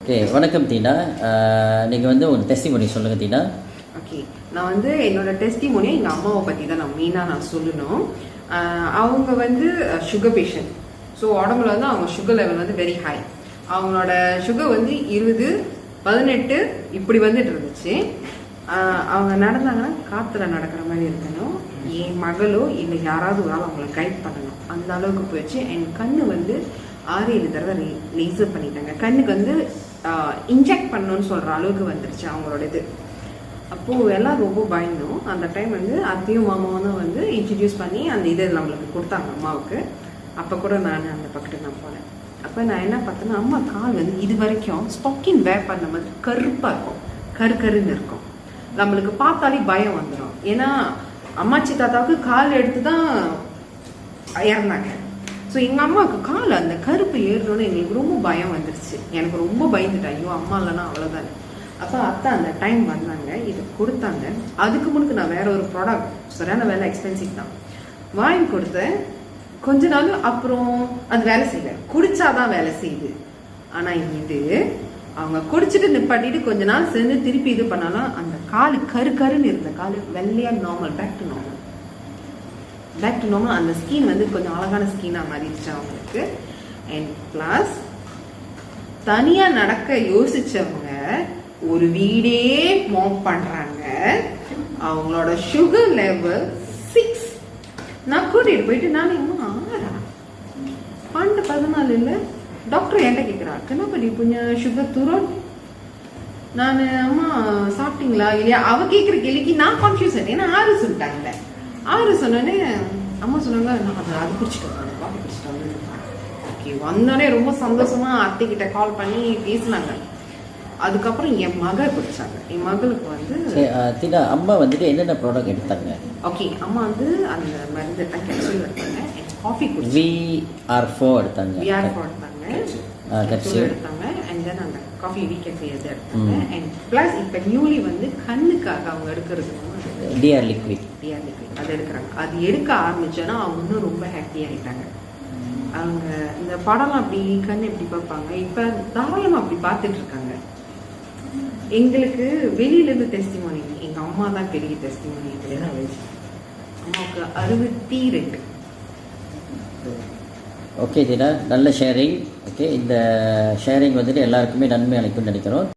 Okay, வணக்கம் தீனா. நீங்கள் வந்து ஒரு டெஸ்டிமோனி சொல்லுங்கள் தீனா. ஓகே, நான் வந்து என்னோட டெஸ்டிமோனியை எங்கள் அம்மாவை பற்றி தான் நான் சொல்லணும். அவங்க வந்து சுகர் பேஷண்ட். ஸோ உடம்புல வந்து அவங்க சுகர் லெவல் வந்து வெரி ஹை. அவங்களோட சுகர் வந்து 20, 18 இப்படி வந்துட்டு இருந்துச்சு. அவங்க நடந்தாங்கன்னா காற்றுல நடக்கிற மாதிரி இருக்கணும். என் மகளோ இல்லை யாராவது ஒரு ஆள் அவங்கள கைட் பண்ணணும். அந்த அளவுக்கு போயிடுச்சு. என் கண்ணு வந்து 6-7 தடவை லேசர் பண்ணிட்டாங்க. கண்ணுக்கு வந்து இன்ஜெக்ட் பண்ணணும்னு சொல்கிற அளவுக்கு வந்துருச்சு அவங்களோட இது. அப்போது எல்லாம் ரொம்ப பயந்தோம். அந்த டைம் வந்து அத்தையும் மாமாவும் தான் வந்து இன்ட்ரடியூஸ் பண்ணி அந்த இதை நம்மளுக்கு கொடுத்தாங்க அம்மாவுக்கு. அப்போ கூட நான் அந்த பக்கத்துக்கு நான் போனேன். அப்போ நான் என்ன பார்த்தேன்னா, அம்மா கால் வந்து இது வரைக்கும் ஸ்டாக்கின் வேர் பண்ண மாதிரி கருப்பாக இருக்கும், கருன்னு இருக்கும். நம்மளுக்கு பார்த்தாலே பயம் வந்துடும். ஏன்னா அம்மாச்சி தாத்தாவுக்கு கால் எடுத்து தான் இறந்தாங்க. ஸோ எங்கள் அம்மாவுக்கு கால் அந்த கருப்பு ஏறணுன்னு எங்களுக்கு ரொம்ப பயம் வந்துருச்சு. எனக்கு ரொம்ப பயந்துட்டேன். ஐயோ அம்மா இல்லைன்னா அவ்வளோதானே. அப்போ அத்தை அந்த டைம் வந்தாங்க, இதை கொடுத்தாங்க. அதுக்கு முன்னுக்கு நான் வேற ஒரு ப்ராடக்ட் சரியான வேலை எக்ஸ்பென்சிவ் தான் வாங்கி கொடுத்தேன். கொஞ்ச நாள் அப்புறம் அது வேலை செய்யல, குடிச்சாதான் வேலை செய்யுது. ஆனால் இது அவங்க குடிச்சிட்டு நிப்பாட்டிட்டு கொஞ்ச நாள் சேர்ந்து திருப்பி இது பண்ணாலும் அந்த கால் கருன்னு இருந்த கால் வெள்ளையா நார்மல், பேக் டு நார்மல். அந்த ஸ்கின் வந்து கொஞ்சம் அழகான ஸ்கின்னாக மாறிடுச்சு அவங்களுக்கு. அண்ட் ப்ளஸ் தனியாக நடக்க யோசிச்சவங்க ஒரு வீடே மாப் பண்ணுறாங்க. அவங்களோட சுகர் லெவல் 6. நான் கூட்டிகிட்டு போயிட்டு நான் இன்னும் 6 14 இல்லை. டாக்டர் என்கிட்ட கேட்குறா, கண்ணாப்படி கொஞ்சம் சுகர் தூரம். நான் அம்மா சாப்பிட்டீங்களா இல்லையா அவ கேட்குற கேள்விக்கு நான் கன்ஃபியூசன். ஏன்னா 6 சொல்லிட்டாங்கல்ல. 6 சொன்னோடனே அம்மா சொன்னாங்க, நான் அது குடிச்சிட்டு வந்தேன், காஃபி குடிச்சிட்டு வந்து. ஓகே, வந்தோடனே ரொம்ப சந்தோஷமா அத்தைக்கிட்ட கால் பண்ணி பேசினாங்க. அதுக்கப்புறம் என் மகள் குடிச்சாங்க. என் மகளுக்கு வந்து தீனா அம்மா வந்துட்டு என்னென்ன ப்ராடக்ட் எடுத்தாங்க? ஓகே, அம்மா வந்து அந்த மருந்து கேப்சூல் எடுத்தாங்க, காஃபி குடிச்சாங்க, VR4 எடுத்தாங்க, கேப்சூல் எடுத்தாங்க. அண்ட் தென் அந்த காஃபி வீக்கெஃபே எடுத்தாங்க. அண்ட் ப்ளஸ் இப்போ நியூலி வந்து கண்ணுக்காக அவங்க எடுக்கிறது டிஆர் லிக்விட் அது எடுக்கிறாங்க. அது எடுக்க ஆரம்பிச்சோன்னா அவங்க இன்னும் ரொம்ப ஹாப்பி ஆகிட்டாங்க. அவங்க இந்த படம்லாம் அப்படி கண் எப்படி பார்ப்பாங்க, இப்போ தாராளமாக அப்படி பார்த்துட்டு இருக்காங்க. எங்களுக்கு வெளியிலேருந்து டெஸ்டிமோனி, எங்கள் அம்மா தான் பெரிய டெஸ்டிமோனி. அம்மாவுக்கு 62. ஓகே தீனா, நல்ல ஷேரிங். ஓகே, இந்த ஷேரிங் வந்துட்டு எல்லாருக்குமே நன்மை அளிக்கும்னு நினைக்கிறோம்.